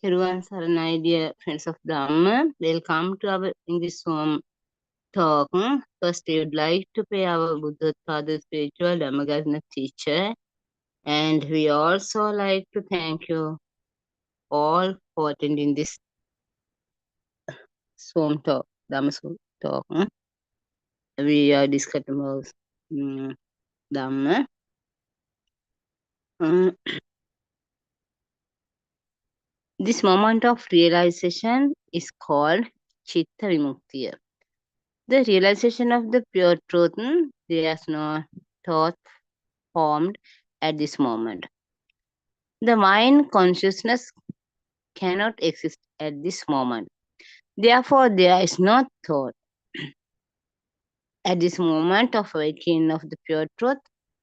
Everyone's Arana, dear friends of Dhamma. Welcome to our English Home talk. First, we would like to pay our Buddha Father spiritual Dhammagasana teacher. And we also like to thank you all for attending this Swam talk, Dhamma Swam talk. We are discussing about Dhamma. Mm, This moment of realization is called Chitta Vimuktiya. The realization of the pure truth, there is no thought formed at this moment. The mind consciousness cannot exist at this moment. Therefore, there is no thought. At this moment of awakening of the pure truth,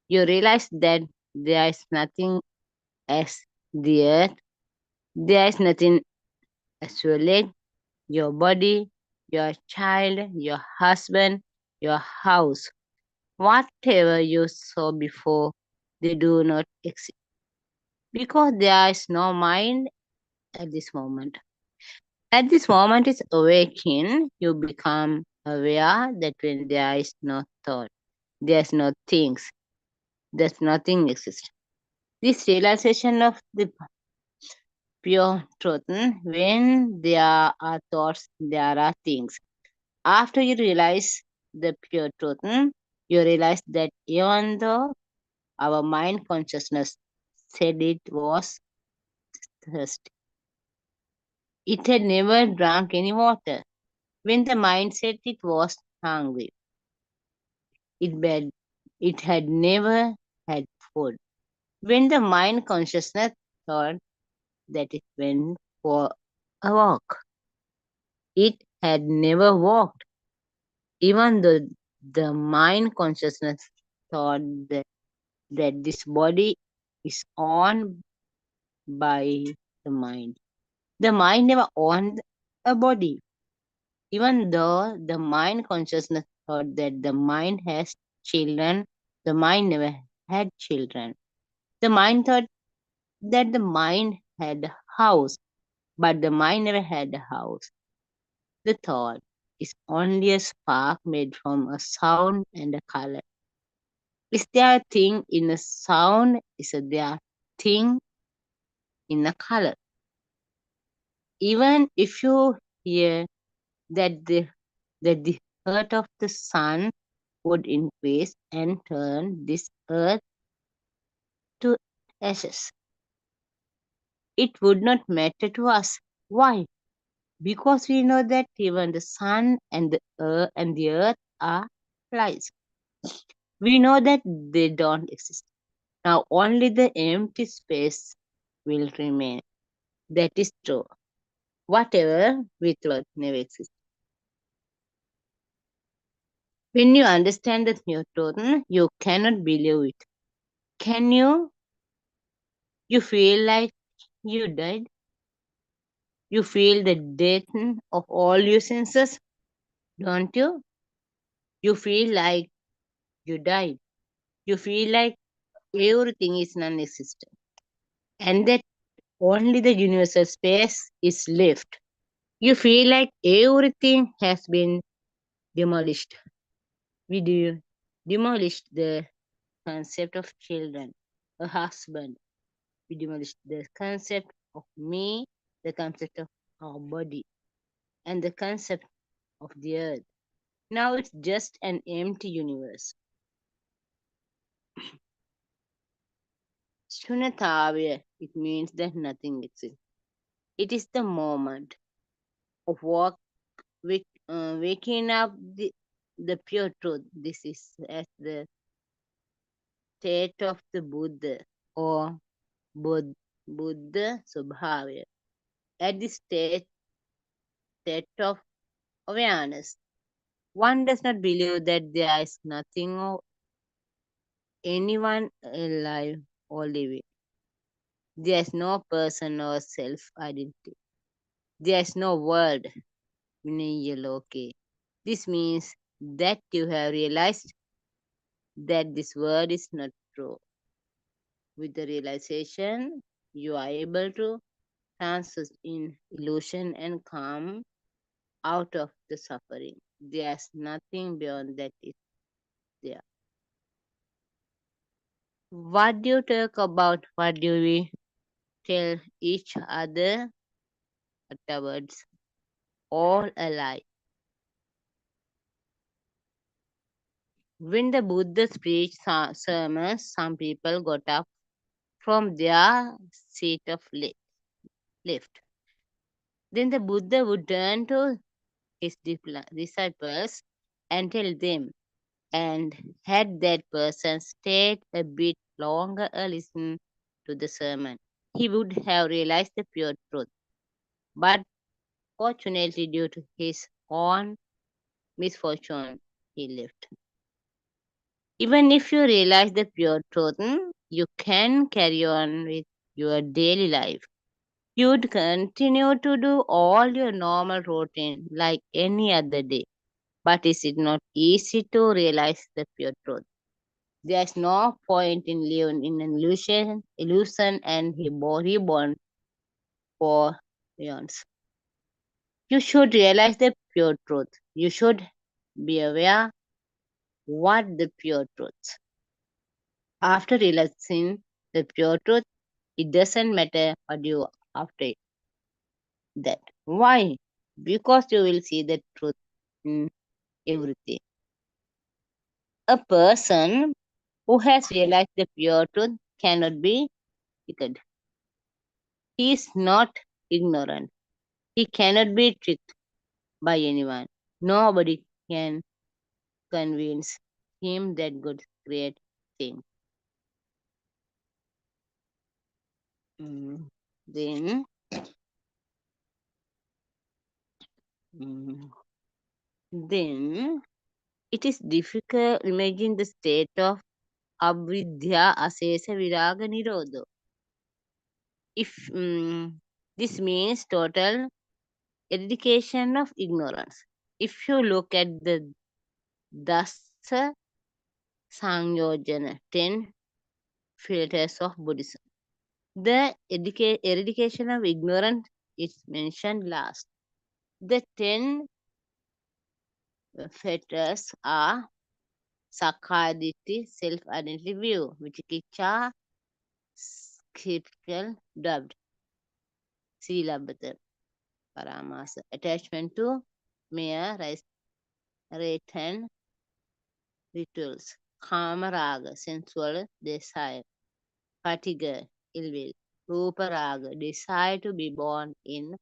you realize that there is nothing as the earth, there is nothing as your leg, your body, your child, your husband, your house. Whatever you saw before, they do not exist. Because there is no mind at this moment. At this moment is awakening, you become aware that when there is no thought, there is no things, there's nothing exists. This realization of the pure truth, when there are thoughts, there are things. After you realize the pure truth, you realize that even though our mind consciousness said it was thirsty, it had never drunk any water. When the mind said it was hungry, it had never had food. When the mind consciousness thought that it went for a walk, it had never walked. Even though the mind consciousness thought that this body is owned by the mind. The mind never owned a body. Even though the mind consciousness thought that the mind has children, the mind never had children. The mind thought that the mind had a house, but the mind never had a house. The thought is only a spark made from a sound and a color. Is there a thing in a sound? Is there a thing in a color? Even if you hear that the heart of the sun would increase and turn this earth to ashes, it would not matter to us. Why? Because we know that even the sun and the earth are lies. We know that they don't exist. Now only the empty space will remain. That is true. Whatever we thought never exists. When you understand the new truth, you cannot believe it. Can you? You feel like you died. You feel the death of all your senses, don't you? You feel like you died. You feel like everything is non-existent. And that only the universal space is left. You feel like everything has been demolished. We demolished the concept of children, a husband. We demolished the concept of me, the concept of our body, and the concept of the earth. Now it's just an empty universe. Shunyatavya, it means that nothing exists. It is the moment of waking up the pure truth. This is as the state of the Buddha or Buddha Subhavya. At this state of awareness, one does not believe that there is nothing or anyone alive or living. There is no person or self-identity. There is no world. Vinayaloke. This means that you have realized that this word is not true. With the realization, you are able to transcends in illusion and calm out of the suffering. There's nothing beyond that is there. What do you talk about? What do we tell each other afterwards? All alike. When the Buddha preached sermons, some people got up from their seat of lift. Then the Buddha would turn to his disciples and tell them, and had that person stayed a bit longer or listened to the sermon, he would have realized the pure truth. But fortunately, due to his own misfortune, he left. Even if you realize the pure truth, you can carry on with your daily life. You'd continue to do all your normal routine like any other day. But is it not easy to realize the pure truth? There's no point in living in an illusion and reborn for eons. You should realize the pure truth. You should be aware what the pure truth. After realizing the pure truth, it doesn't matter what you after that. Why? Because you will see the truth in everything. A person who has realized the pure truth cannot be wicked. He is not ignorant. He cannot be tricked by anyone. Nobody can convince him that good great thing. Mm, Then, mm, then it is difficult to imagine the state of avidya asesa viraga nirodha. If this means total eradication of ignorance. If you look at the Dasa Sangyojana, 10 filters of Buddhism, the eradication of ignorance is mentioned last. The 10 filters are Sakkayaditthi, self-identity view, Vichikicha, skeptical, doubt, Silabhata, Paramasa, attachment to mere rate and rituals, Kamaraga, sensual desire, Patiga, ill will, Ruparaga, desire to be born in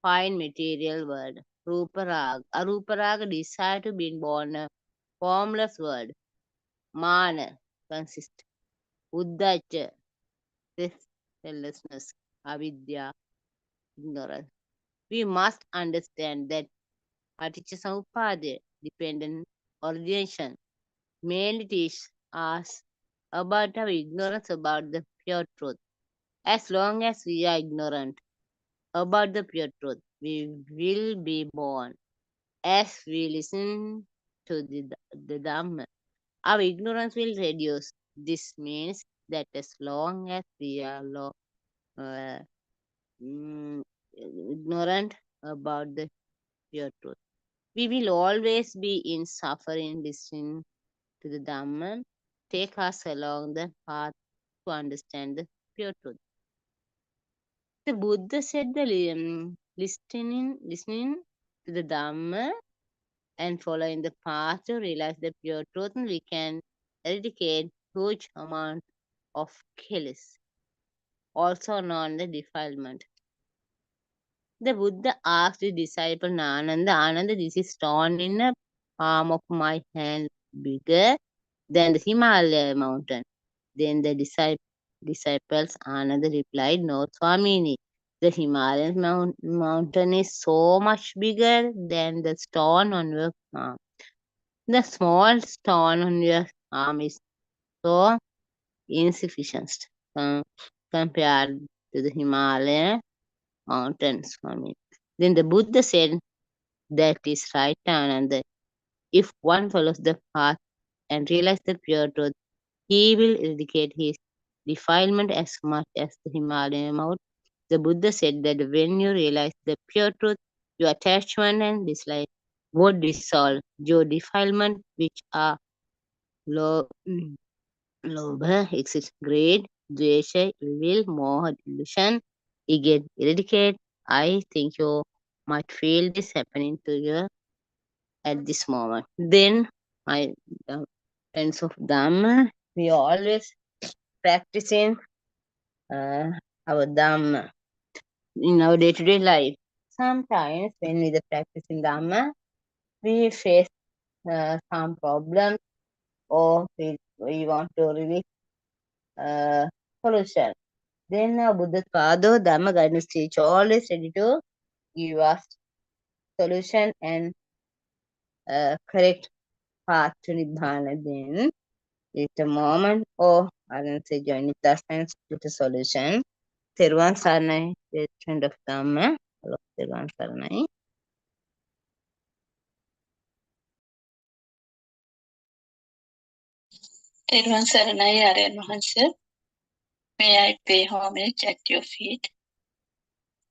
fine material world, Ruparaga, Aruparaga, desire to be born in a formless world, Mana, consist, Uddacha, restlessness, Avidya, ignorance. We must understand that Paticca dependent origination, mainly teaches us about our ignorance about the pure truth. As long as we are ignorant about the pure truth, we will be born. As we listen to the Dhamma, our ignorance will reduce. This means that as long as we are uh, ignorant about the pure truth, we will always be in suffering. Listening to the Dhamma take us along the path to understand the pure truth. The Buddha said the listening to the Dhamma and following the path to realize the pure truth, we can eradicate huge amount of kills, also known as defilement. The Buddha asked his disciple Ananda, Ananda, this is stone in the palm of my hand bigger than the Himalaya mountain. Then the disciples Ananda replied, no, Swamini, the Himalayan mountain is so much bigger than the stone on your palm. The small stone on your arm is so insufficient compared to the Himalaya mountains. Then the Buddha said, that is right, Ananda. If one follows the path and realizes the pure truth, he will eradicate his defilement as much as the Himalaya mountain. The Buddha said that when you realize the pure truth, your attachment and dislike would dissolve. Your defilement, which are lo- lobha, exists, greed, dvesha, evil, moha, delusion, get eradicate. I think you might feel this happening to you at this moment. Then, my friends of Dhamma, we always practicing uh, our Dhamma in our day-to-day life. Sometimes when we are practicing Dhamma, we face some problems or we want to release solution. Then Buddha Father, Dhamma guidance teacher always ready to give us solution and correct path to Nibbana. Then it's a moment or I can say join with us and with a solution. Thirvan Sarnai, the friend of Dhamma. Hello, Thirvan Sarnai. Thirvan Saranai Aryan Mahansa, may I pay homage at your feet?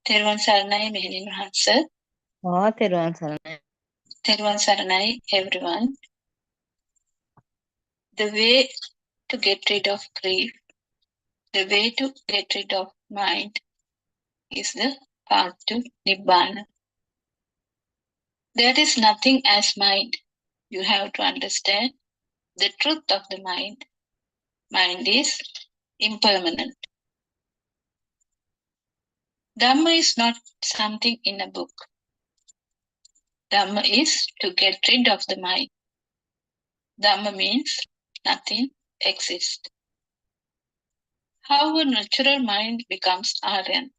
Thirvan Saranai Mehenin Mahansa. Oh, Thirvan Sarnai. Thirvan Saranai, everyone. The way to get rid of grief, the way to get rid of mind is the path to Nibbana. There is nothing as mind. You have to understand the truth of the mind. Mind is impermanent. Dhamma is not something in a book. Dhamma is to get rid of the mind. Dhamma means nothing exists. How a natural mind becomes Aryan.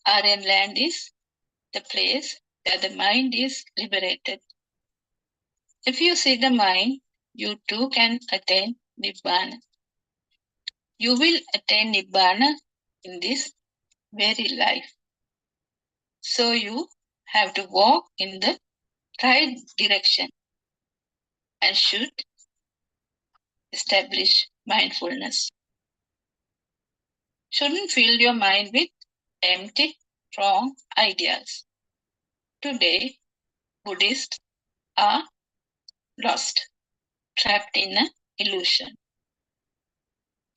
Aryan land is the place where the mind is liberated. If you see the mind, you too can attain Nibbana. You will attain Nibbana in this very life. So you have to walk in the right direction and should establish mindfulness. Shouldn't fill your mind with empty, wrong ideas. Today, Buddhists are lost, trapped in an illusion.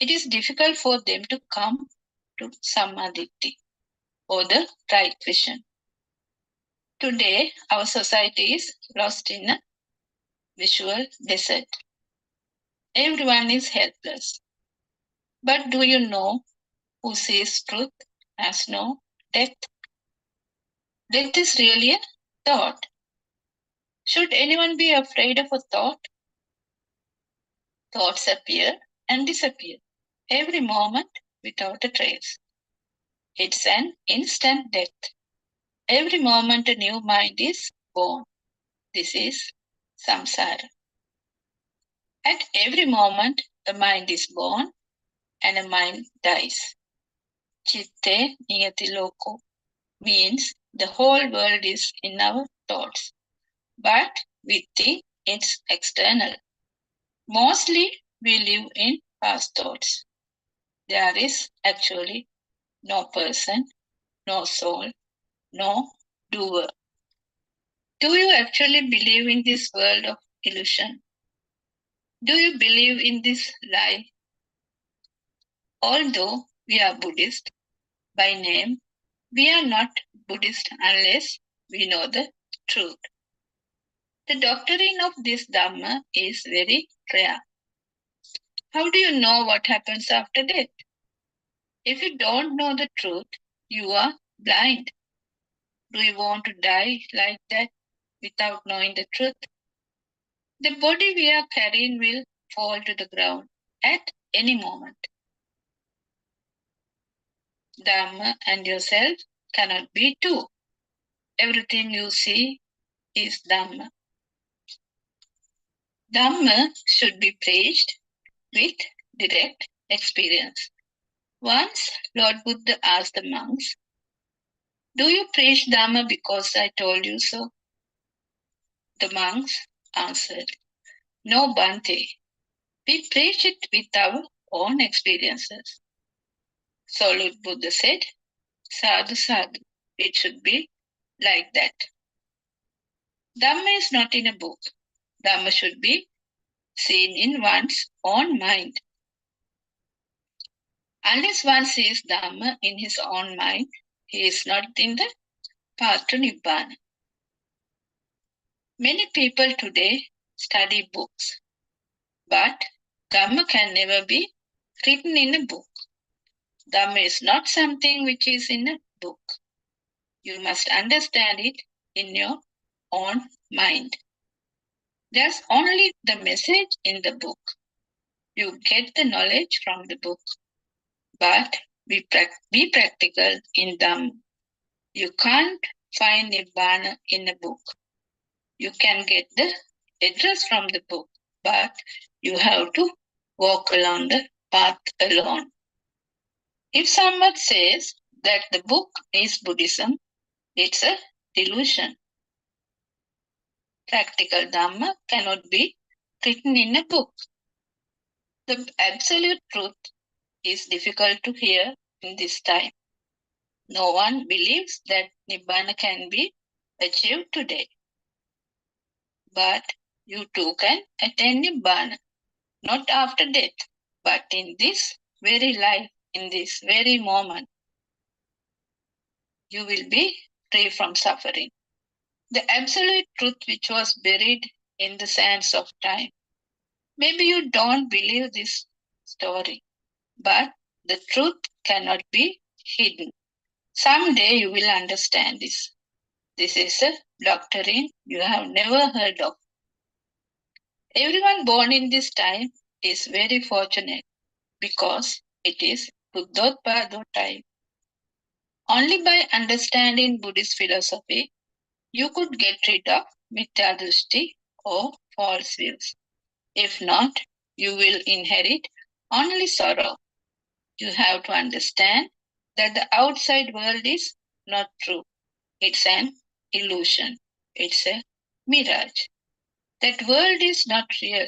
It is difficult for them to come to Samadhi or the right vision. Today, our society is lost in a visual desert. Everyone is helpless. But do you know who sees truth as no death? Death is really a thought. Should anyone be afraid of a thought? Thoughts appear and disappear every moment without a trace. It's an instant death. Every moment a new mind is born. This is samsara. At every moment a mind is born and a mind dies. Chitte niyati loko means the whole world is in our thoughts, but we think it's external. Mostly we live in past thoughts. There is actually no person, no soul, no doer. Do you actually believe in this world of illusion? Do you believe in this lie? Although we are Buddhist by name, we are not Buddhist unless we know the truth. The doctrine of this Dhamma is very rare. How do you know what happens after death? If you don't know the truth, you are blind. Do you want to die like that without knowing the truth? The body we are carrying will fall to the ground at any moment. Dhamma and yourself cannot be two. Everything you see is Dhamma. Dhamma should be preached with direct experience. Once Lord Buddha asked the monks, "Do you preach Dhamma because I told you so?" The monks answered, "No, Bhante. We preach it with our own experiences." So Lord Buddha said, sadhu sadhu, it should be like that. Dhamma is not in a book. Dhamma should be seen in one's own mind. Unless one sees Dhamma in his own mind, he is not in the path to Nibbana. Many people today study books, but Dhamma can never be written in a book. Dhamma is not something which is in a book. You must understand it in your own mind. There's only the message in the book. You get the knowledge from the book, but be practical in Dhamma. You can't find Nibbana in a book. You can get the address from the book, but you have to walk along the path alone. If someone says that the book is Buddhism, it's a delusion. Practical Dhamma cannot be written in a book. The absolute truth is difficult to hear in this time. No one believes that Nibbana can be achieved today. But you too can attain Nibbana, not after death, but in this very life, in this very moment. You will be free from suffering. The absolute truth which was buried in the sands of time. Maybe you don't believe this story, but the truth cannot be hidden. Someday you will understand this. This is a doctrine you have never heard of. Everyone born in this time is very fortunate because it is Buddhotpada time. Only by understanding Buddhist philosophy, you could get rid of Mithya or false views. If not, you will inherit only sorrow. You have to understand that the outside world is not true. It's an illusion. It's a mirage. That world is not real.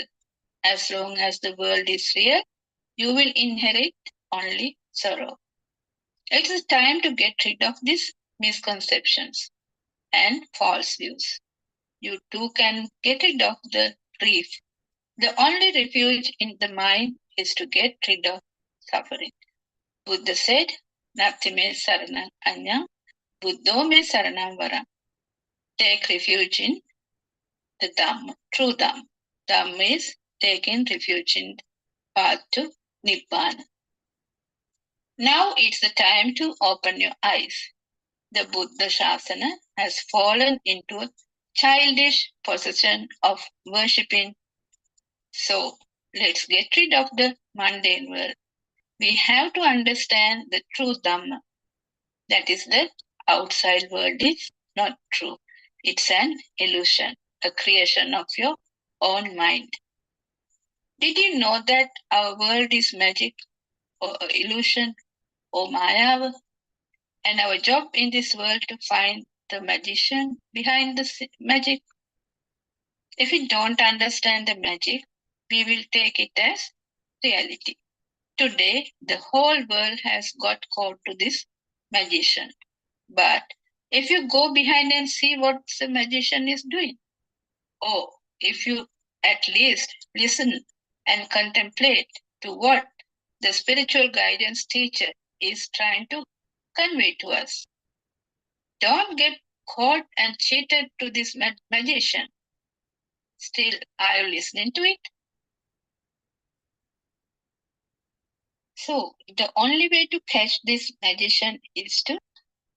As long as the world is real, you will inherit only sorrow. It's time to get rid of these misconceptions and false views. You too can get rid of the grief. The only refuge in the mind is to get rid of suffering. Buddha said, Nati me saranam anyam, Buddho me saranam varam. Take refuge in the Dhamma, true Dhamma. Dhamma is taking refuge in the path to Nibbana. Now it's the time to open your eyes. The Buddha Shasana has fallen into a childish possession of worshipping. So let's get rid of the mundane world. We have to understand the true Dhamma. That is, the outside world is not true. It's an illusion, a creation of your own mind. Did you know that our world is magic or illusion or Maya? And our job in this world to find the magician behind the magic. If we don't understand the magic, we will take it as reality. Today, the whole world has got caught to this magician. But if you go behind and see what the magician is doing, or if you at least listen and contemplate to what the spiritual guidance teacher is trying to convey to us, don't get caught and cheated to this magician. Still, are you listening to it? So, the only way to catch this magician is to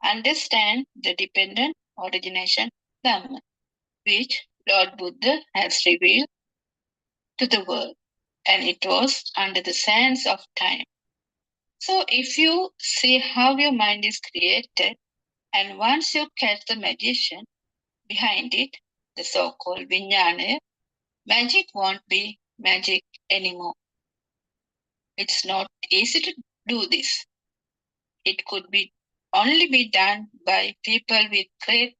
understand the dependent origination Dhamma, which Lord Buddha has revealed to the world, and it was under the sands of time. So, if you see how your mind is created, and once you catch the magician behind it, the so-called vijnana, magic won't be magic anymore. It's not easy to do this. It could be only be done by people with great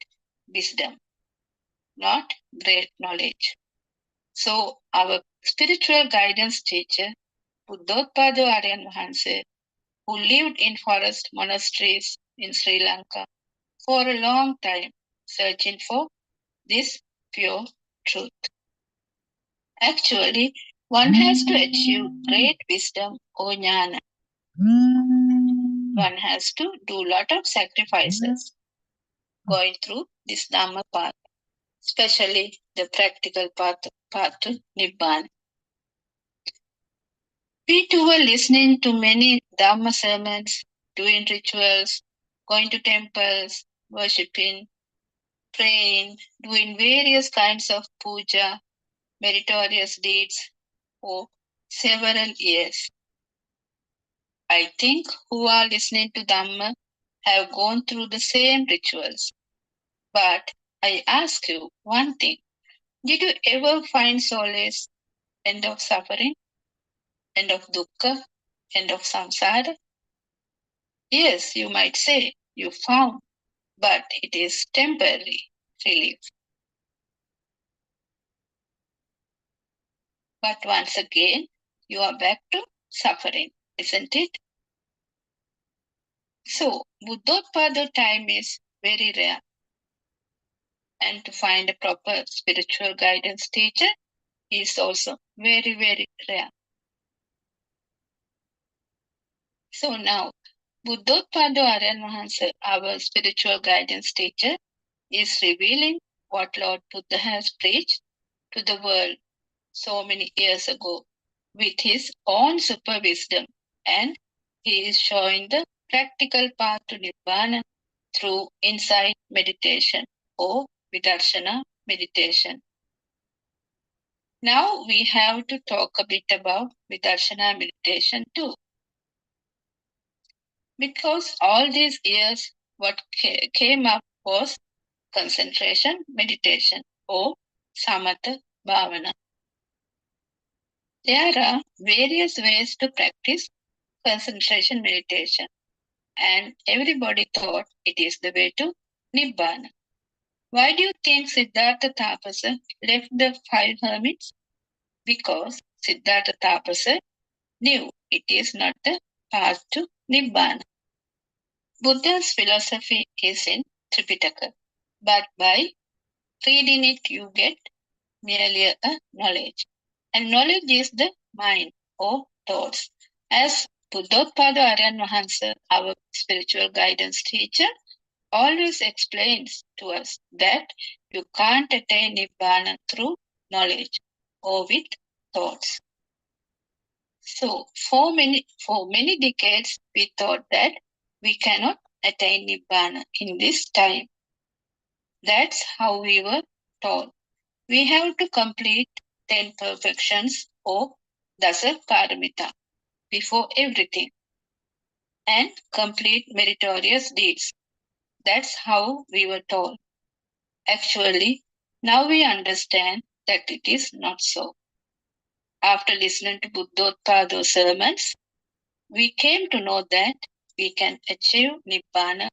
wisdom, not great knowledge. So our spiritual guidance teacher, Buddhotpada Aryan Mahanse, who lived in forest monasteries in Sri Lanka for a long time, searching for this pure truth. Actually, one has to achieve great wisdom or jnana. One has to do a lot of sacrifices going through this Dhamma path, especially the practical path to Nibbana. We too were listening to many Dhamma sermons, doing rituals, going to temples, worshipping, praying, doing various kinds of puja, meritorious deeds for several years. I think who are listening to Dhamma have gone through the same rituals. But I ask you one thing. Did you ever find solace, end of suffering, end of dukkha, end of samsara? Yes, you might say you found, but it is temporary relief. But once again, you are back to suffering, isn't it? So, Buddhotpada time is very rare. And to find a proper spiritual guidance teacher is also very, very rare. So now, Buddhotpada Aryan Mahansa, our spiritual guidance teacher, is revealing what Lord Buddha has preached to the world so many years ago with his own super wisdom, and he is showing the practical path to Nibbana through insight meditation or Vidarshana meditation. Now we have to talk a bit about Vidarshana meditation too. Because all these years, what came up was concentration meditation or Samatha Bhavana. There are various ways to practice concentration meditation, and everybody thought it is the way to Nibbana. Why do you think Siddhartha Tapasa left the 5 hermits? Because Siddhartha Tapasa knew it is not the path to Nibbana. Buddha's philosophy is in Tripitaka, but by reading it you get merely a knowledge. And knowledge is the mind or thoughts. As Buddhotpada Aryan Mahansa, our spiritual guidance teacher, always explains to us that you can't attain Nibbana through knowledge or with thoughts. So for many decades we thought that we cannot attain Nibbana in this time. That's how we were taught. We have to complete 10 perfections or Dasa Paramita before everything and complete meritorious deeds. That's how we were told. Actually, now we understand that it is not so. After listening to Buddhotpada sermons, we came to know that we can achieve Nibbana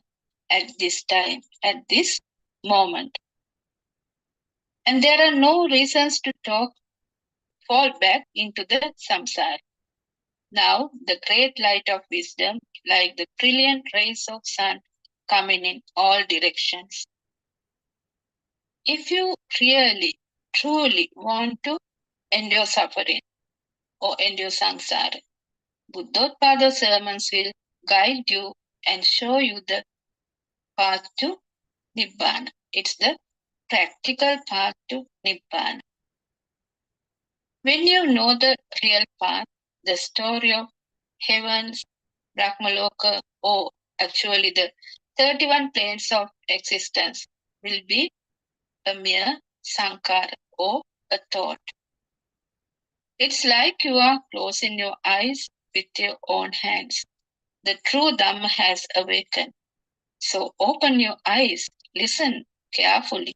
at this time, at this moment. And there are no reasons to fall back into the samsara. Now the great light of wisdom, like the brilliant rays of sun, coming in all directions. If you really, truly want to endure suffering or endure samsara, Buddhotpada sermons will guide you and show you the path to Nibbana. It's the practical path to Nibbana. When you know the real path, the story of heavens, Brahmaloka, or actually the 31 planes of existence will be a mere sankara or a thought. It's like you are closing your eyes with your own hands. The true Dhamma has awakened. So open your eyes, listen carefully.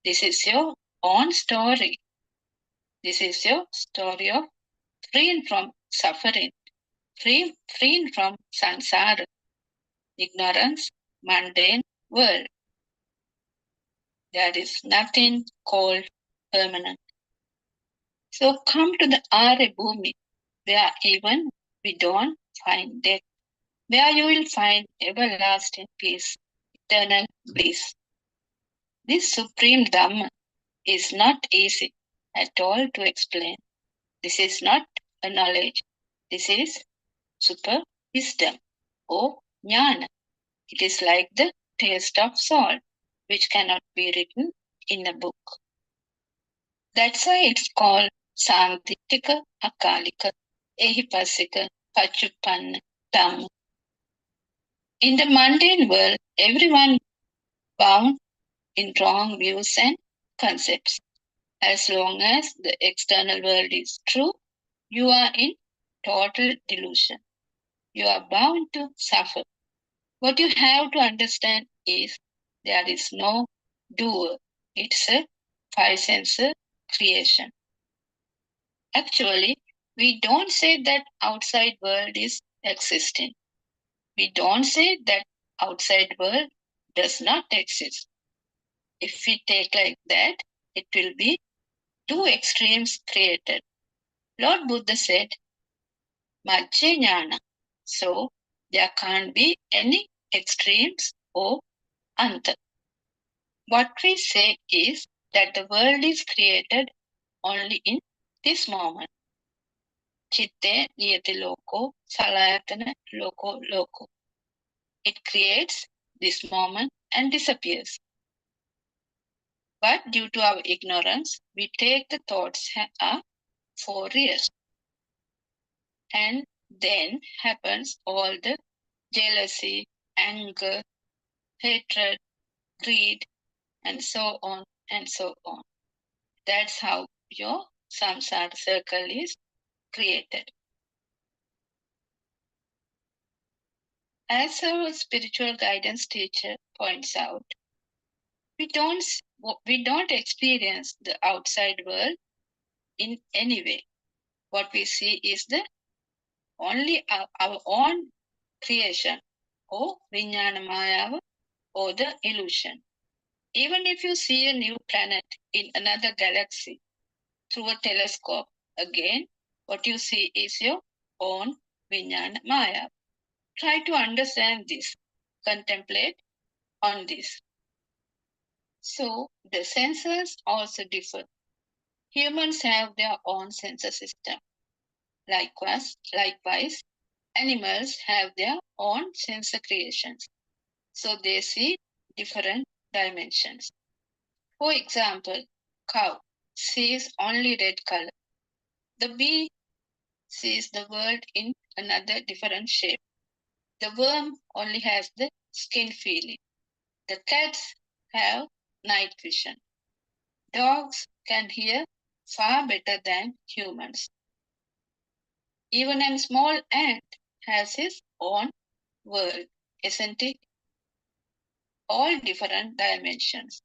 This is your own story. This is your story of freeing from suffering, freeing from samsara, ignorance, mundane world. There is nothing called permanent. So come to the Arya Bhumi, where even we don't find death. where you will find everlasting peace, eternal bliss. This supreme Dhamma is not easy at all to explain. This is not a knowledge. This is super wisdom or jnana. It is like the taste of salt, which cannot be written in a book. That's why it's called Santitika Akalika Ehipasika Pachupanna Dhamma. In the mundane world, everyone bound in wrong views and concepts. As long as the external world is true, you are in total delusion. You are bound to suffer. What you have to understand is there is no doer. It's a five sense creation. Actually, we don't say that outside world is existing. We don't say that outside world does not exist. If we take like that, it will be two extremes created. Lord Buddha said, Majja Jnana. So there can't be any extremes or anta. What we say is that the world is created only in this moment. Chitte niyati loko salayatana loko. It creates this moment and disappears. But due to our ignorance, we take the thoughts are for real. And then happens all the jealousy, anger, hatred, greed, and so on and so on. That's how your samsara circle is created. As our spiritual guidance teacher points out, we don't experience the outside world in any way. What we see is the only our own creation or vijnana maya or the illusion. Even if you see a new planet in another galaxy through a telescope, again, what you see is your own vijnana maya. Try to understand this, contemplate on this. So the senses also differ. Humans have their own sensor system. Likewise, animals have their own sensor creations. So they see different dimensions. For example, cow sees only red color. The bee sees the world in another different shape. The worm only has the skin feeling. The cats have night vision. Dogs can hear far better than humans. Even a small ant has his own world, isn't it? All different dimensions.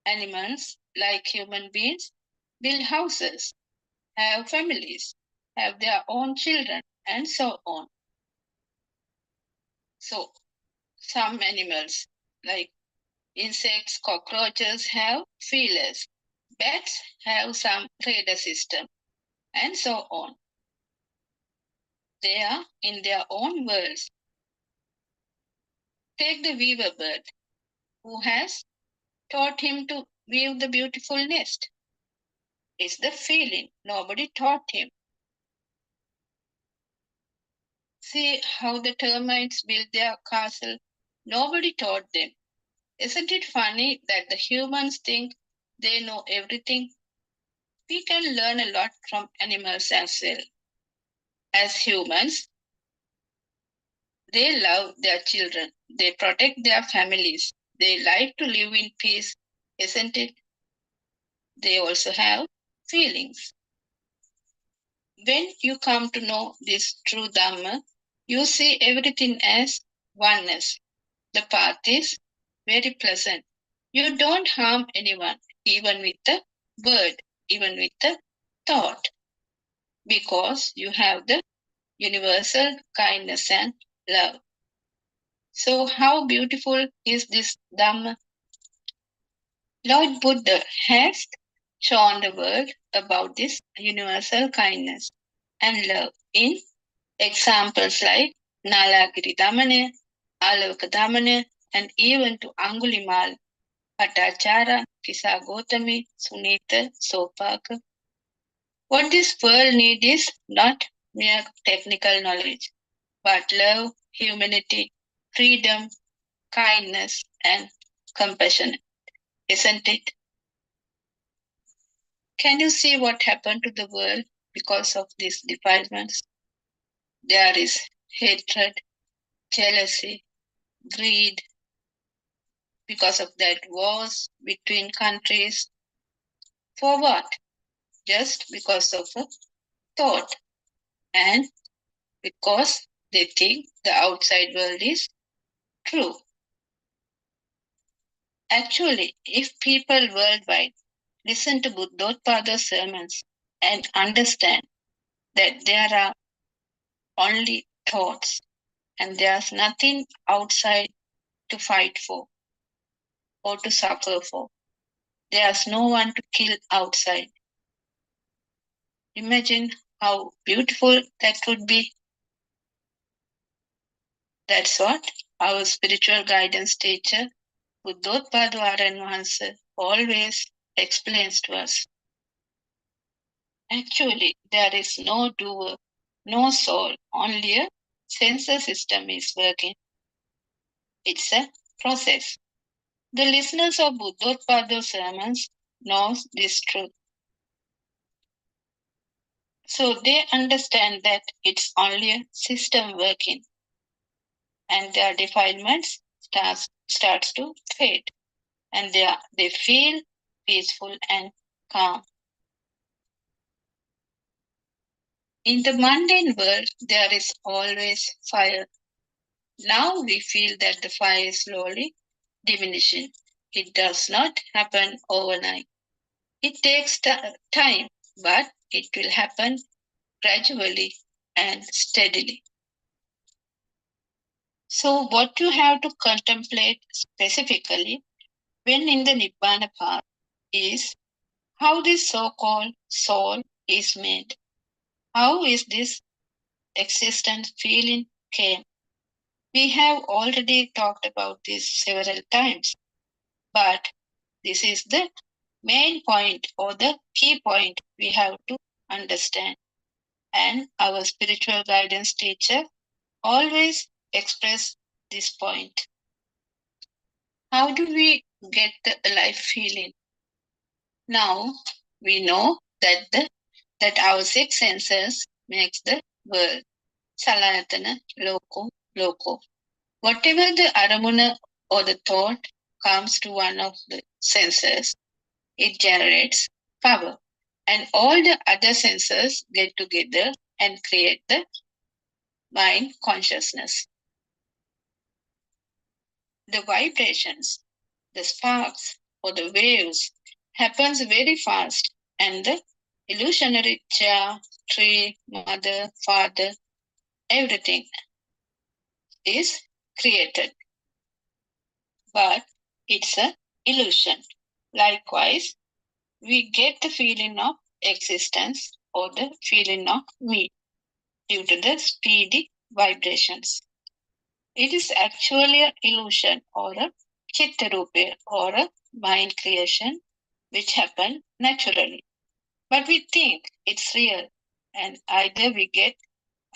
Animals, like human beings, build houses, have families, have their own children, and so on. So, some animals, like insects, cockroaches, have feelers. Bats have some radar system, and so on. They are in their own worlds. Take the weaver bird, who has taught him to weave the beautiful nest. It's the feeling. Nobody taught him. See how the termites build their castle. Nobody taught them. Isn't it funny that the humans think they know everything? We can learn a lot from animals as well. As humans, they love their children. They protect their families. They like to live in peace, isn't it? They also have feelings. When you come to know this true Dhamma, you see everything as oneness. The path is very pleasant. You don't harm anyone, even with the word, even with the thought, because you have the universal kindness and love. So, how beautiful is this Dhamma? Lord Buddha has shown the world about this universal kindness and love in examples like Nalagiri Damane, Alavaka Damane, and even to Angulimal, Patachara, Kisa Gotami, Sunita, Sopaka. What this world needs is not mere technical knowledge, but love, humanity, freedom, kindness, and compassion, isn't it? Can you see what happened to the world because of these defilements? There is hatred, jealousy, greed, because of that wars between countries. For what? Just because of a thought and because they think the outside world is true. Actually, if people worldwide listen to Buddhotpada's sermons and understand that there are only thoughts and there's nothing outside to fight for or to suffer for, there's no one to kill outside. Imagine how beautiful that would be. That's what our spiritual guidance teacher, Buddhotpada Arana, always explains to us. Actually, there is no doer, no soul, only a sensor system is working. It's a process. The listeners of Buddhotpada's sermons know this truth. So they understand that it's only a system working and their defilements starts to fade and they feel peaceful and calm. In the mundane world, there is always fire. Now we feel that the fire is slowly diminishing. It does not happen overnight. It takes time, but it will happen gradually and steadily. So, what you have to contemplate specifically when in the Nibbana path is how this so called soul is made. How is this existence feeling came? We have already talked about this several times, but this is the main point or the key point we have to understand. And our spiritual guidance teacher always express this point. How do we get the alive feeling? Now we know that our six senses makes the world. Salayatana, loko. Whatever the aramuna or the thought comes to one of the senses, it generates power. And all the other senses get together and create the mind consciousness. The vibrations, the sparks or the waves happens very fast and the illusionary chair, tree, mother, father, everything is created. But it's an illusion. Likewise, we get the feeling of existence or the feeling of me due to the speedy vibrations. It is actually an illusion or a chittarupa or a mind creation which happen naturally. But we think it's real and either we get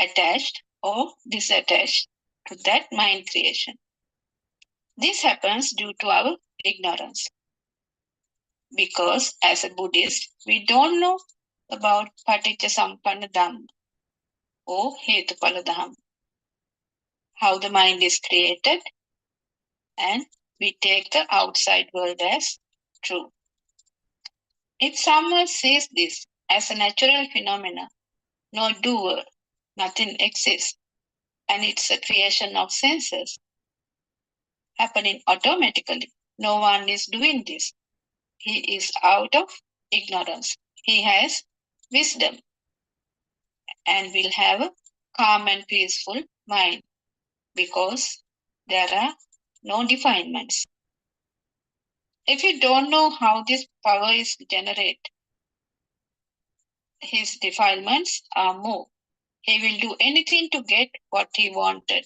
attached or disattached to that mind creation. This happens due to our ignorance. Because as a Buddhist, we don't know about Paticca Sampanna Dhamma or Hetupala Dhamma, how the mind is created, and we take the outside world as true. If someone sees this as a natural phenomena, no doer, nothing exists, and it's a creation of senses happening automatically, no one is doing this. He is out of ignorance. He has wisdom and will have a calm and peaceful mind because there are no defilements. If you don't know how this power is generated, his defilements are more. He will do anything to get what he wanted.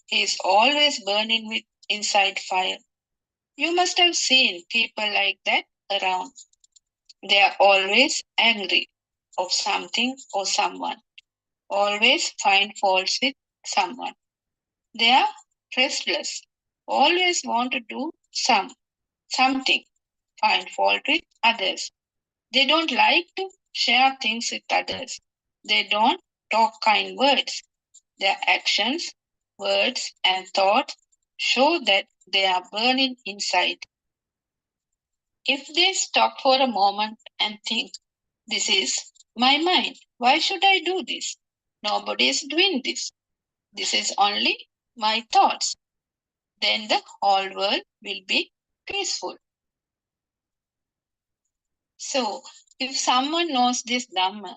He is always burning with inside fire. You must have seen people like that around. They are always angry of something or someone, always find faults with someone. They are restless, always want to do something, find fault with others. They don't like to share things with others. They don't talk kind words. Their actions, words, and thoughts show that they are burning inside. If they stop for a moment and think, this is my mind, why should I do this? Nobody is doing this. This is only my thoughts. Then the whole world will be peaceful. So, if someone knows this Dhamma,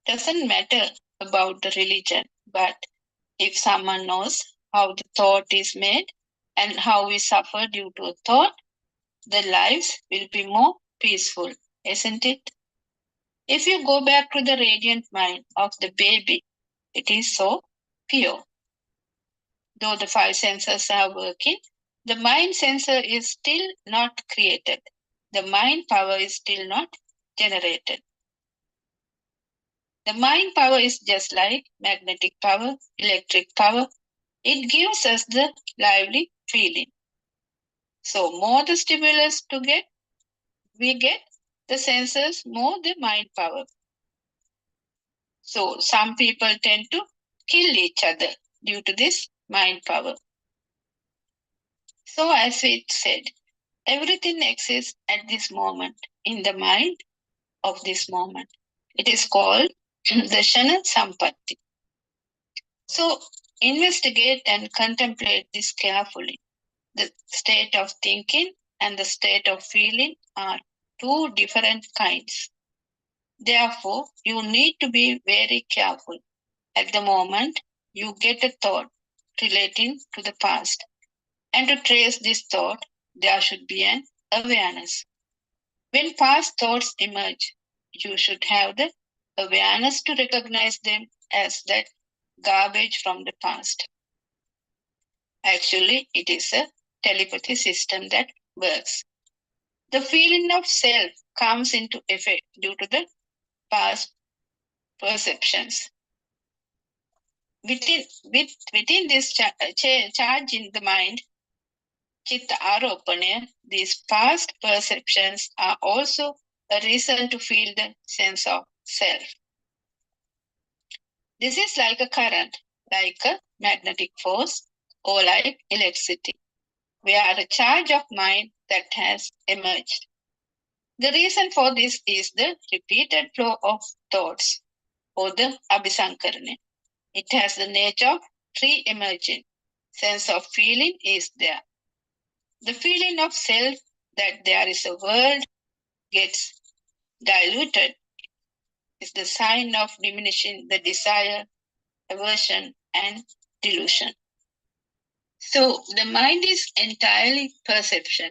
doesn't matter about the religion, but if someone knows how the thought is made and how we suffer due to a thought, the lives will be more peaceful, isn't it? If you go back to the radiant mind of the baby, it is so pure. Though the five senses are working, the mind sensor is still not created. The mind power is still not generated. The mind power is just like magnetic power, electric power. It gives us the lively feeling. So more the stimulus we get, the senses, more the mind power. So some people tend to kill each other due to this mind power. So as we said, everything exists at this moment in the mind of this moment. It is called the Shana Sampatti. So investigate and contemplate this carefully. The state of thinking and the state of feeling are two different kinds. Therefore, you need to be very careful. At the moment, you get a thought relating to the past. And to trace this thought, there should be an awareness. When past thoughts emerge, you should have the awareness to recognize them as that garbage from the past. Actually, it is a telepathy system that works. The feeling of self comes into effect due to the past perceptions. Within this charge in the mind, Chitta Aropana, these past perceptions are also a reason to feel the sense of self. This is like a current, like a magnetic force, or like electricity. We are a charge of mind that has emerged. The reason for this is the repeated flow of thoughts, or the abhisankarana. It has the nature of re-emerging. Sense of feeling is there. The feeling of self that there is a world gets diluted is the sign of diminishing the desire, aversion, and delusion. So the mind is entirely perception.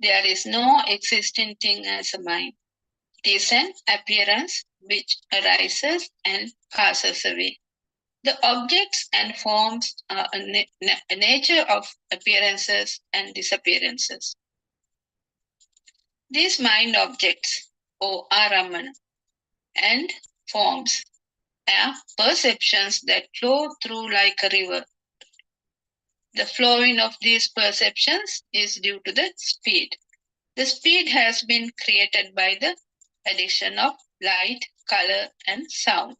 There is no existing thing as a mind. It is an appearance which arises and passes away. The objects and forms are a nature of appearances and disappearances. These mind objects, or Aramana, and forms are perceptions that flow through like a river. The flowing of these perceptions is due to the speed. The speed has been created by the addition of light, color, and sound.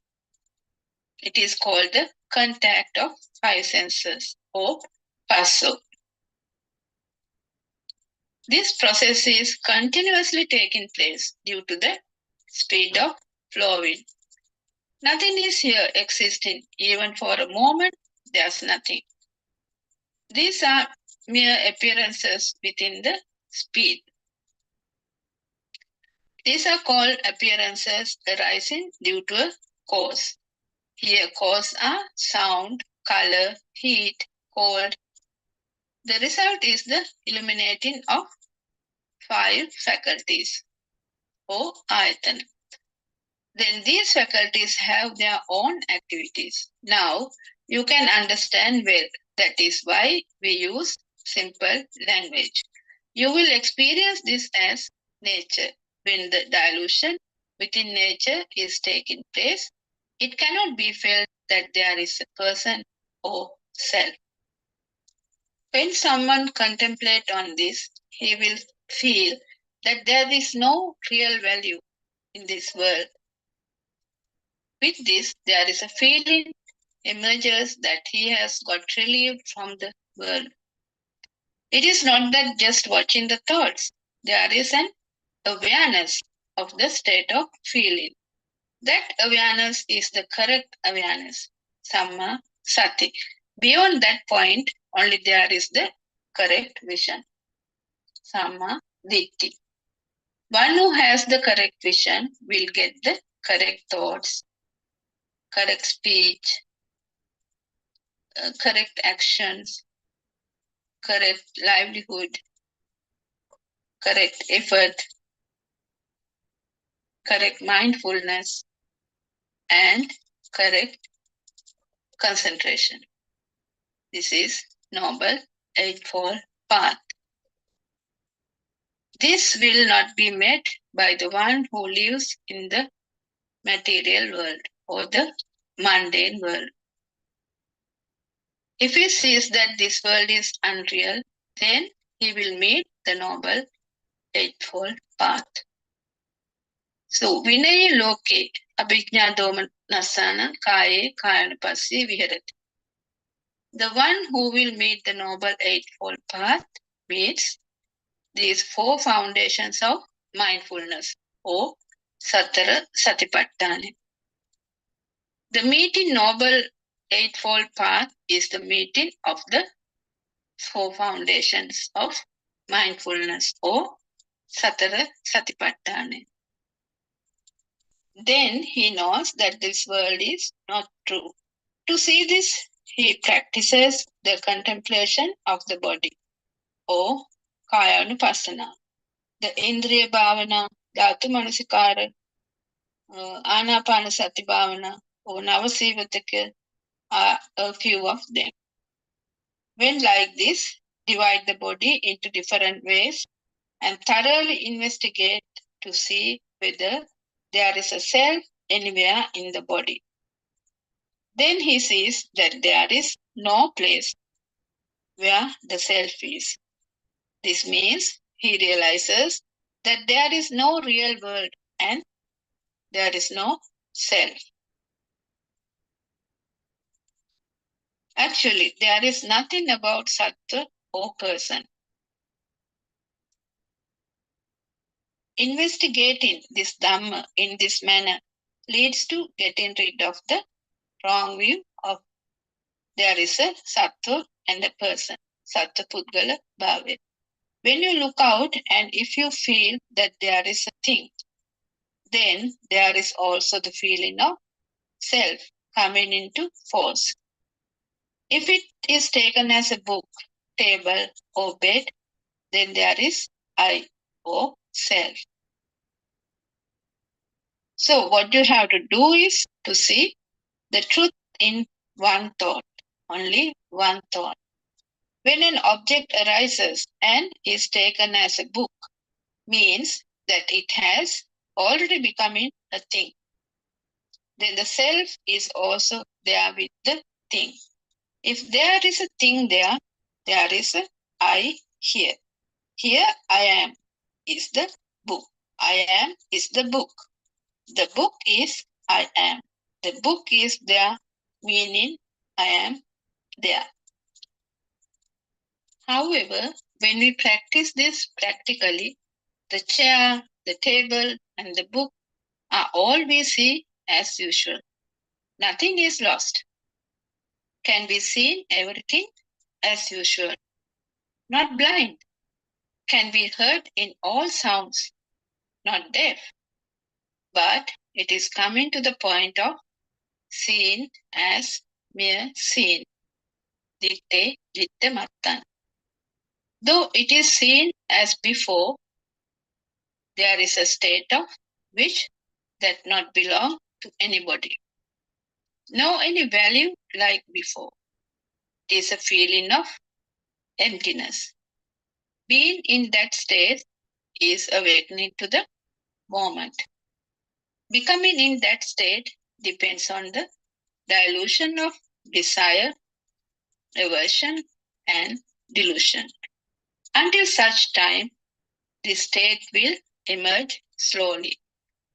It is called the contact of five senses, or passo. This process is continuously taking place due to the speed of flowing. Nothing is here existing, even for a moment, there's nothing. These are mere appearances within the speed. These are called appearances arising due to a cause. Here, cause are sound, color, heat, cold. The result is the illuminating of five faculties, or ayatana. then these faculties have their own activities. Now, you can understand well. That is why we use simple language. You will experience this as nature. When the dilution within nature is taking place, it cannot be felt that there is a person or self. When someone contemplates on this, he will feel that there is no real value in this world. With this, there is a feeling emerges that he has got relieved from the world. It is not that just watching the thoughts, there is an awareness of the state of feeling. That awareness is the correct awareness, Samma Sati. Beyond that point, only there is the correct vision, Samma Ditti. One who has the correct vision will get the correct thoughts, correct speech, correct actions, correct livelihood, correct effort, correct mindfulness, and correct concentration. This is Noble Eightfold Path. This will not be met by the one who lives in the material world or the mundane world. If he sees that this world is unreal, then he will meet the Noble Eightfold Path. So, Vinaya Loke Abhijna Domanasana Kaye Kayanapasi Viharati. The one who will meet the Noble Eightfold Path meets these four foundations of mindfulness or Satara Satipatthana. The meeting Noble Eightfold Path is the meeting of the four foundations of mindfulness or Satara Satipatthana. Then he knows that this world is not true. To see this, he practices the contemplation of the body or Kayanupassana. The Indriya Bhavana, Dhatu Manasikara, Anapanasati Bhavana, or Navasivataka are a few of them. When like this, divide the body into different ways and thoroughly investigate to see whether there is a self anywhere in the body. Then he sees that there is no place where the self is. This means he realizes that there is no real world and there is no self. Actually, there is nothing about Sattva or person. Investigating this Dhamma in this manner leads to getting rid of the wrong view of there is a Sattva and a person, Sattva Pudgala Bhave. When you look out and if you feel that there is a thing, then there is also the feeling of self coming into force. If it is taken as a book, table, or bed, then there is I or self. So, what you have to do is to see the truth in one thought, only one thought. When an object arises and is taken as a book, means that it has already become a thing. Then the self is also there with the thing. If there is a thing there, there is a I here. Here I am is the book. I am is the book. The book is I am. The book is there, meaning I am there. However, when we practice this practically, the chair, the table, and the book are all we see as usual. Nothing is lost. Can be seen everything as usual. Not blind. Can be heard in all sounds. Not deaf. But it is coming to the point of seen as mere seen. Ditte ditte mattan. Though it is seen as before, there is a state of which that not belong to anybody. No any value like before. It is a feeling of emptiness. Being in that state is awakening to the moment. Becoming in that state depends on the dilution of desire, aversion, and delusion. Until such time, this state will emerge slowly.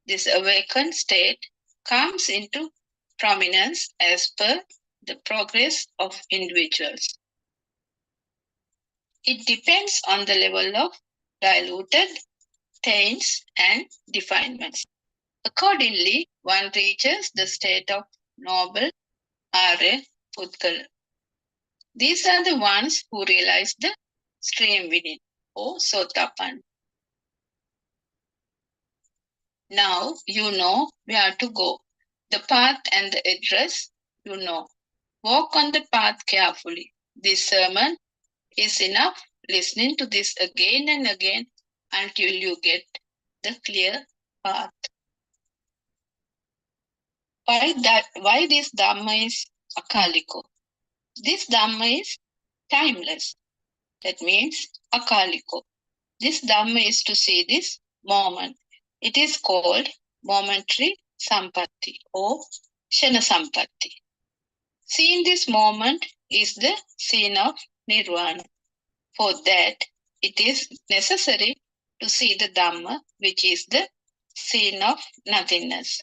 This awakened state comes into prominence as per the progress of individuals. It depends on the level of diluted taints and defilements. Accordingly, one reaches the state of noble Arya Pudgal. These are the ones who realize the stream within, or Sotapan. Now you know where to go. The path and the address you know. Walk on the path carefully. This sermon is enough. Listening to this again and again until you get the clear path. Why this Dhamma is Akaliko? This Dhamma is timeless. That means Akaliko. This Dhamma is to see this moment. It is called momentary sampatti or Shana Sampatti. Seeing this moment is the scene of Nirvana. For that, it is necessary to see the Dhamma, which is the scene of nothingness.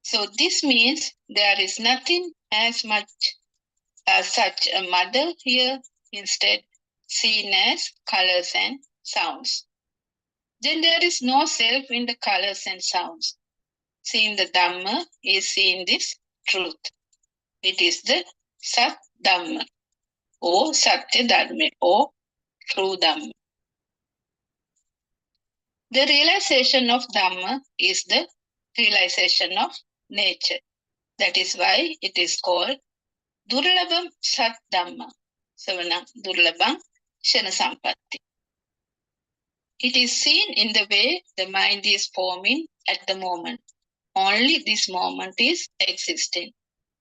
So this means there is nothing as much as such a mother here, instead seen as colors and sounds. Then there is no self in the colors and sounds. Seeing the Dhamma is seeing this truth. It is the Sat Dhamma or Satya Dhamma or true Dhamma. The realization of Dhamma is the realization of nature. That is why it is called Durlabam Sat Dhamma, Savanam Durlabam Shana Sampatti. It is seen in the way the mind is forming at the moment. Only this moment is existing.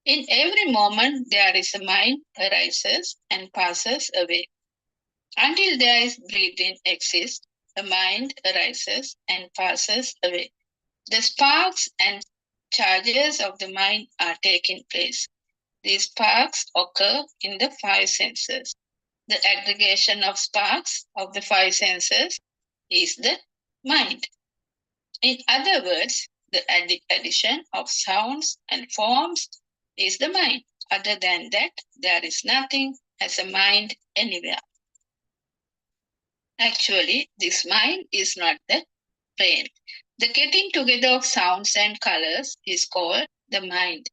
In every moment, there is a mind arises and passes away. Until there is breathing exists, the mind arises and passes away. The sparks and charges of the mind are taking place. These sparks occur in the five senses. The aggregation of sparks of the five senses is the mind. In other words, the addition of sounds and forms is the mind. Other than that, there is nothing as a mind anywhere. Actually, this mind is not the brain. The getting together of sounds and colors is called the mind.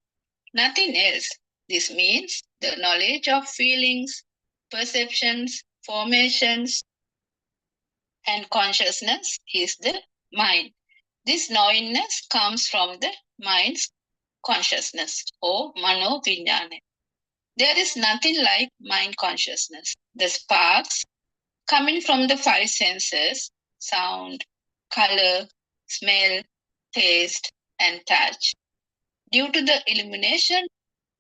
Nothing else. This means the knowledge of feelings, perceptions, formations, and consciousness is the mind. This knowingness comes from the mind's consciousness or mano vijnana. There is nothing like mind consciousness. The sparks coming from the five senses, sound, color, smell, taste, and touch. Due to the illumination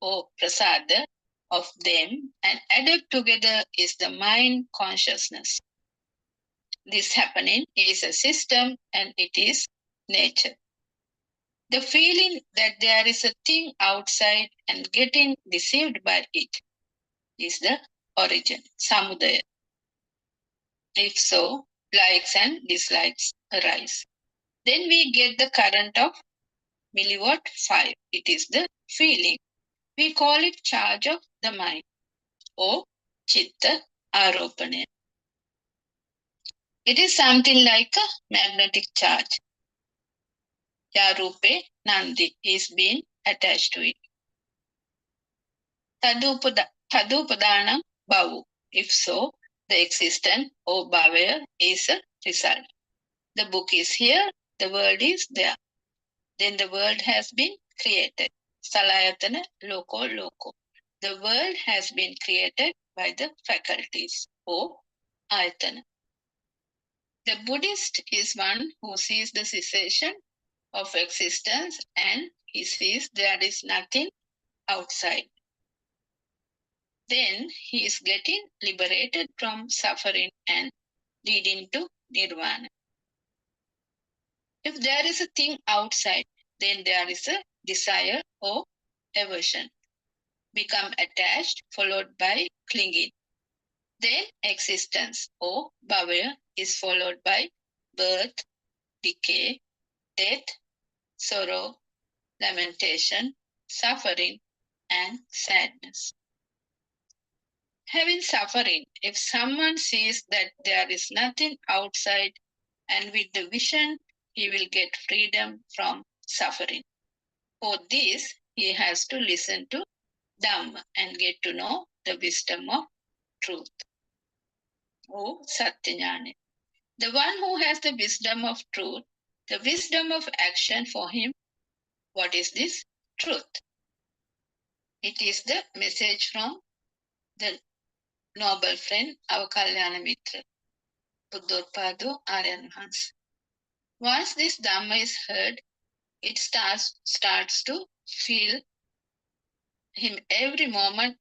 or prasada of them and added together is the mind consciousness. This happening is a system and it is nature. The feeling that there is a thing outside and getting deceived by it is the origin, samudaya. If so, likes and dislikes arise. Then we get the current of milliwatt 5. It is the feeling. We call it charge of the mind or chitta aropana. It is something like a magnetic charge. Yarupe Nandi is being attached to it. Tadupadanam Bavu. If so, the existence or Bhavaya is a result. The book is here, the world is there. Then the world has been created. Salayatana Loko. The world has been created by the faculties or ayatana. The Buddhist is one who sees the cessation of existence and he sees there is nothing outside. Then he is getting liberated from suffering and leading to nirvana. If there is a thing outside, then there is a desire or aversion. Become attached, followed by clinging. Then existence or bhava is followed by birth, decay, death, sorrow, lamentation, suffering, and sadness. Having suffering, if someone sees that there is nothing outside and with the vision, he will get freedom from suffering. For this, he has to listen to Dhamma and get to know the wisdom of truth. Oh, Satyajnana. The one who has the wisdom of truth, the wisdom of action for him, what is this truth? It is the message from the noble friend, our Kalyana Mitra, Buddhopado Aryanhans. Once this Dhamma is heard, it starts to feel him every moment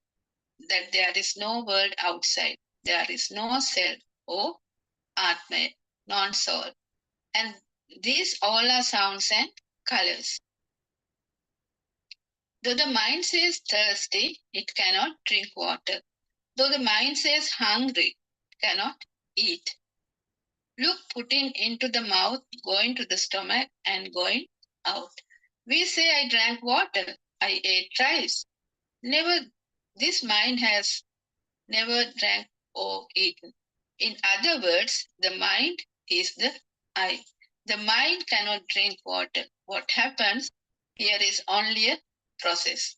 that there is no world outside, there is no self or Atma, non-soul. And these all are sounds and colors. Though the mind says thirsty, it cannot drink water. Though the mind says hungry, it cannot eat. Look, putting into the mouth, going to the stomach, and going out. We say, I drank water, I ate rice. Never, this mind has never drank or eaten. In other words, the mind is the I. The mind cannot drink water. What happens here is only a process.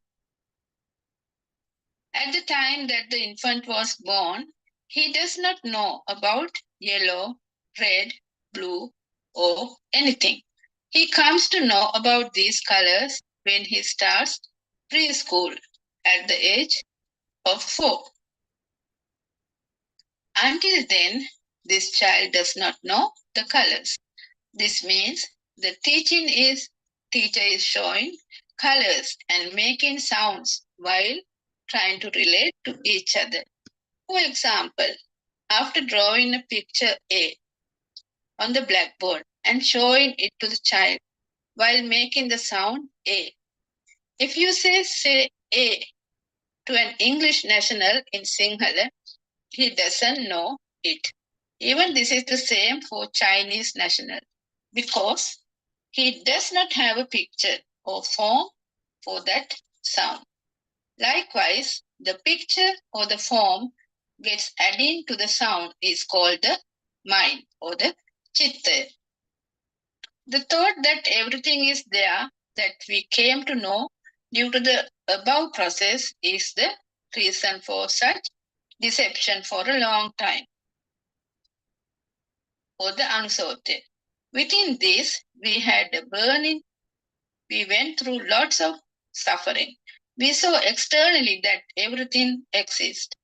At the time that the infant was born, he does not know about yellow, red, blue, or anything. He comes to know about these colors when he starts preschool at the age of 4. Until then, this child does not know the colors. This means the teacher is showing colors and making sounds while trying to relate to each other. For example, after drawing a picture A on the blackboard and showing it to the child while making the sound A. If you say A to an English national in Sinhala, he doesn't know it. Even this is the same for Chinese national because he does not have a picture or form for that sound. Likewise, the picture or the form gets added to the sound is called the mind or the chitta. The thought that everything is there that we came to know due to the above process is the reason for such deception for a long time. Or the unsorted. Within this, we had a burning, we went through lots of suffering. We saw externally that everything exists.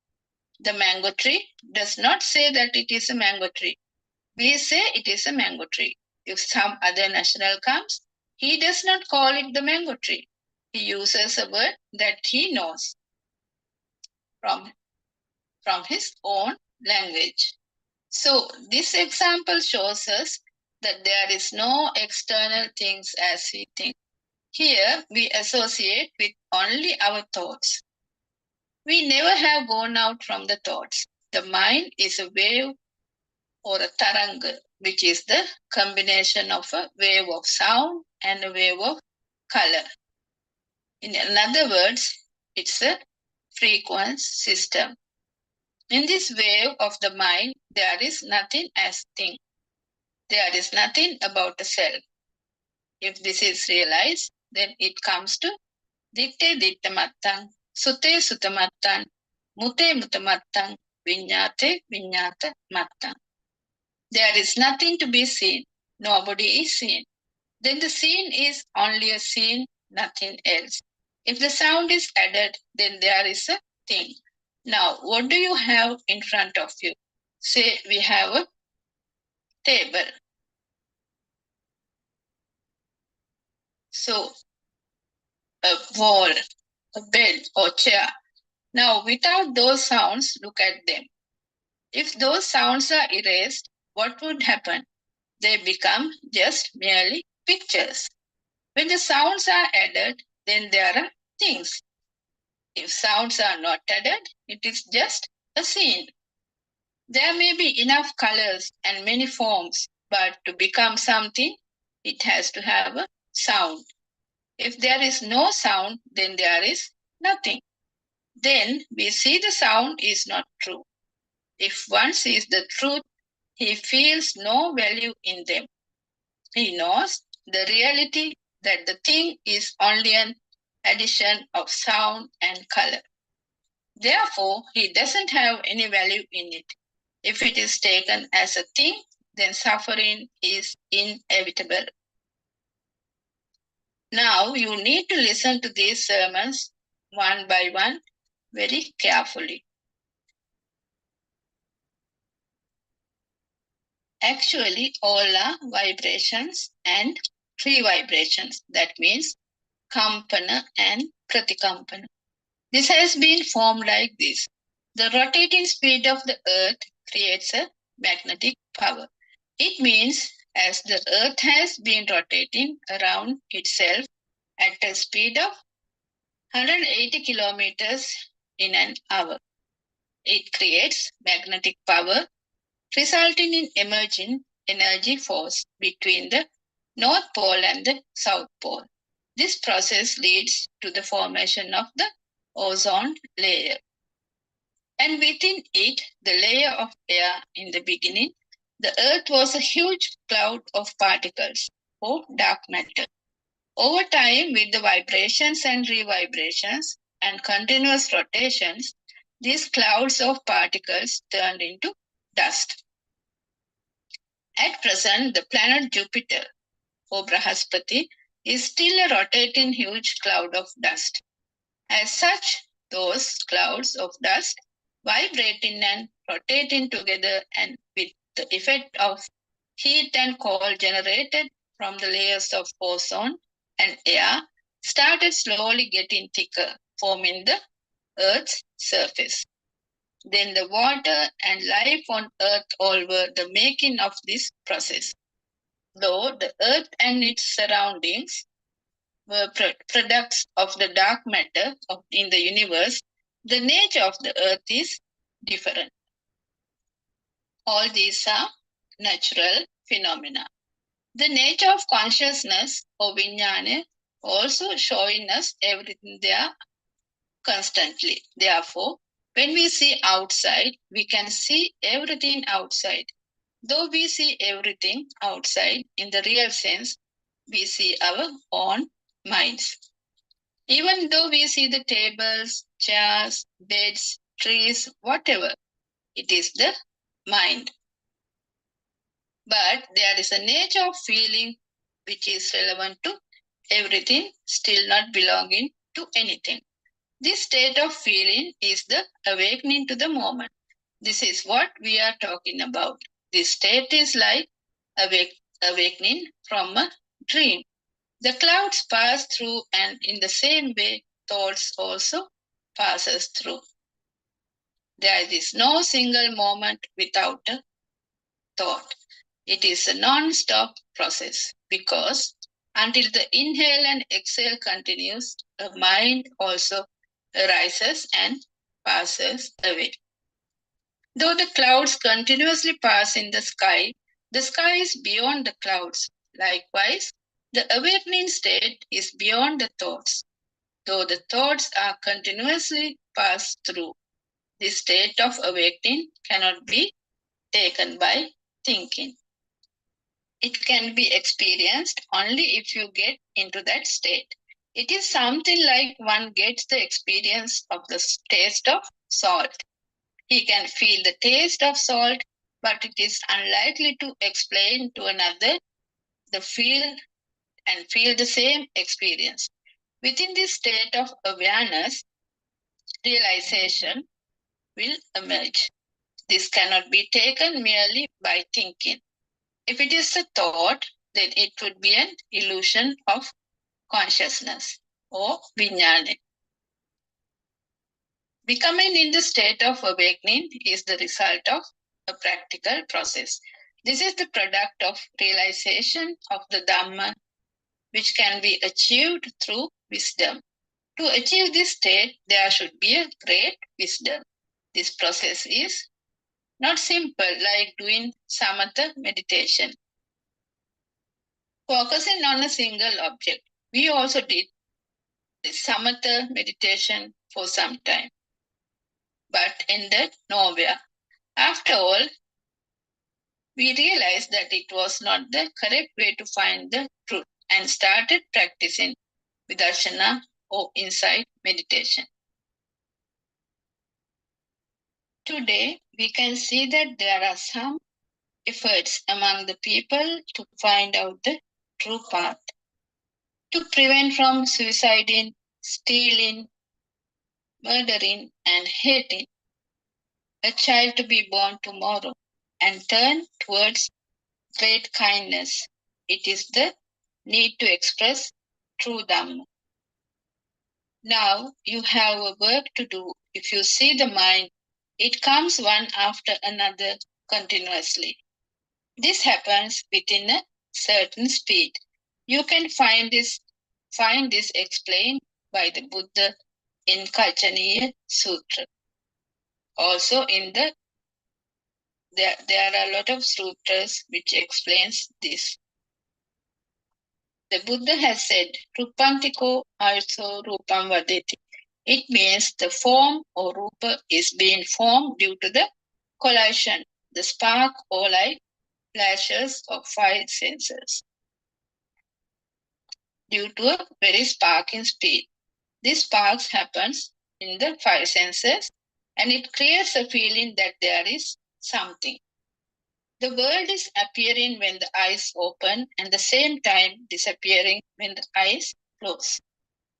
The mango tree does not say that it is a mango tree. We say it is a mango tree. If some other national comes, he does not call it the mango tree. He uses a word that he knows from his own language. So this example shows us that there is no external things as we think. Here we associate with only our thoughts. We never have gone out from the thoughts. The mind is a wave or a taranga, which is the combination of a wave of sound and a wave of color. In other words, it's a frequency system. In this wave of the mind, there is nothing as thing. There is nothing about the self. If this is realized, then it comes to ditte ditte mattang, sute sutta mattang, mute mute mattang, vinyate vinyata mattang. There is nothing to be seen. Nobody is seen. Then the scene is only a scene, nothing else. If the sound is added, then there is a thing. Now, what do you have in front of you? Say we have a table. So, a wall, a bed, or chair. Now, without those sounds, look at them. If those sounds are erased, what would happen? They become just merely pictures. When the sounds are added, then there are things. If sounds are not added, it is just a scene. There may be enough colors and many forms, but to become something, it has to have a sound. If there is no sound, then there is nothing. Then we see the sound is not true. If one sees the truth, he feels no value in them. He knows the reality that the thing is only an addition of sound and color. Therefore, he doesn't have any value in it. If it is taken as a thing, then suffering is inevitable. Now you need to listen to these sermons one by one very carefully. Actually, all are vibrations and revibrations. That means kampana and pratikampana. This has been formed like this. The rotating speed of the earth creates a magnetic power. It means as the earth has been rotating around itself at a speed of 180 kilometers in an hour, it creates magnetic power, resulting in emerging energy force between the North Pole and the South Pole. This process leads to the formation of the ozone layer. And within it, the layer of air in the beginning, the Earth was a huge cloud of particles or dark matter. Over time, with the vibrations and revibrations and continuous rotations, these clouds of particles turned into dust. At present, the planet Jupiter, or Brahaspati, is still a rotating huge cloud of dust. As such, those clouds of dust vibrating and rotating together and with the effect of heat and cold generated from the layers of ozone and air started slowly getting thicker, forming the Earth's surface. Then the water and life on Earth all were the making of this process. Though the Earth and its surroundings were products of the dark matter in the universe, the nature of the earth is different. All these are natural phenomena. The nature of consciousness or vijnana also showing us everything there constantly. Therefore, when we see outside, we can see everything outside. Though we see everything outside in the real sense, we see our own minds. Even though we see the tables, chairs, beds, trees, whatever, it is the mind. But there is a nature of feeling which is relevant to everything, still not belonging to anything. This state of feeling is the awakening to the moment. This is what we are talking about. This state is like awakening from a dream. The clouds pass through, and in the same way, thoughts also passes through. There is no single moment without a thought. It is a non-stop process because until the inhale and exhale continues, the mind also arises and passes away. Though the clouds continuously pass in the sky is beyond the clouds. Likewise, the awakening state is beyond the thoughts. Though the thoughts are continuously passed through, the state of awakening cannot be taken by thinking. It can be experienced only if you get into that state. It is something like one gets the experience of the taste of salt. He can feel the taste of salt, but it is unlikely to explain to another the feel and feel the same experience. Within this state of awareness, realization will emerge. This cannot be taken merely by thinking. If it is a thought, then it would be an illusion of consciousness or vijnana. Becoming in the state of awakening is the result of a practical process. This is the product of realization of the Dhamma, which can be achieved through wisdom. To achieve this state, there should be a great wisdom. This process is not simple like doing samatha meditation, focusing on a single object. We also did the samatha meditation for some time, but ended nowhere. After all, we realized that it was not the correct way to find the truth and started practicing vidarshana or insight meditation. Today, we can see that there are some efforts among the people to find out the true path, to prevent from suiciding, stealing, murdering, and hating. A child to be born tomorrow and turn towards great kindness. It is the need to express true Dhamma. Now you have a work to do. If you see the mind, it comes one after another continuously. This happens within a certain speed. You can find this explained by the Buddha in Kalchaniya Sutra. Also in there are a lot of sutras which explains this. The Buddha has said, Rupantiko also Rupam Vadeti. It means the form or Rupa is being formed due to the collision, the spark or light flashes of five senses, due to a very sparking speed. This spark happens in the five senses and it creates a feeling that there is something. The world is appearing when the eyes open and at the same time disappearing when the eyes close.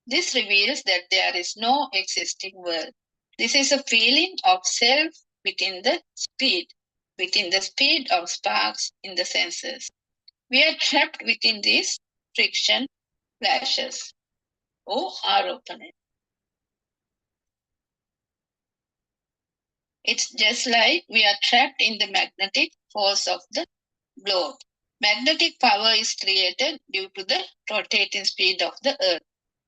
This reveals that there is no existing world. This is a feeling of self within the speed of sparks in the senses. We are trapped within these friction flashes or aropana. It's just like we are trapped in the magnetic force of the globe. Magnetic power is created due to the rotating speed of the earth.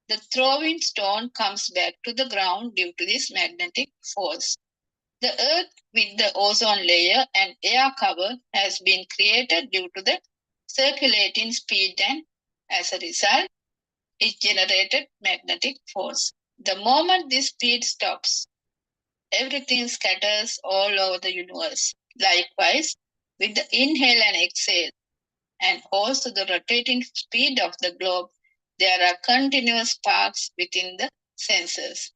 The throwing stone comes back to the ground due to this magnetic force. The earth with the ozone layer and air cover has been created due to the circulating speed, and as a result, it generated magnetic force. The moment this speed stops, everything scatters all over the universe. Likewise, with the inhale and exhale, and also the rotating speed of the globe, there are continuous sparks within the senses.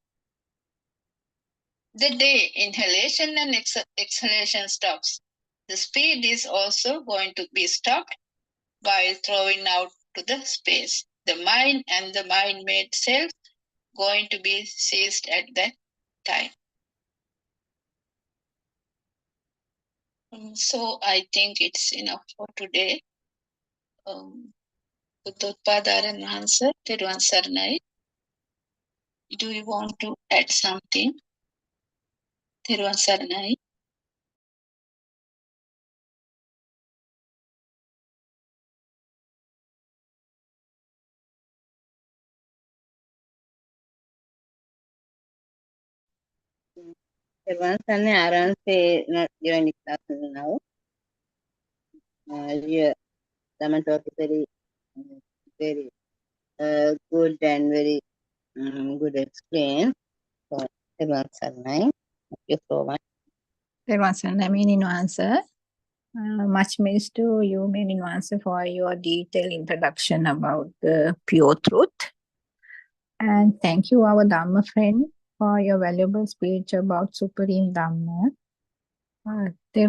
The day inhalation and exhalation stops, the speed is also going to be stopped while throwing out to the space. The mind and the mind-made self going to be seized at that time. So I think it's enough for today. Buddhotpadaran answer, Thiruvan Saranai. Do you want to add something? Thiruvan Saranai. Thiruvan Saranai, Arana say not joining classes now. Yeah, Dhamma talk is very good and very good explained. So, Thiruvan Saranai, thank you so much. There was an meaning answer. Much means to you, meaning answer for your detailed introduction about the pure truth. And thank you, our Dhamma friend, for your valuable speech about Supreme Dhamma.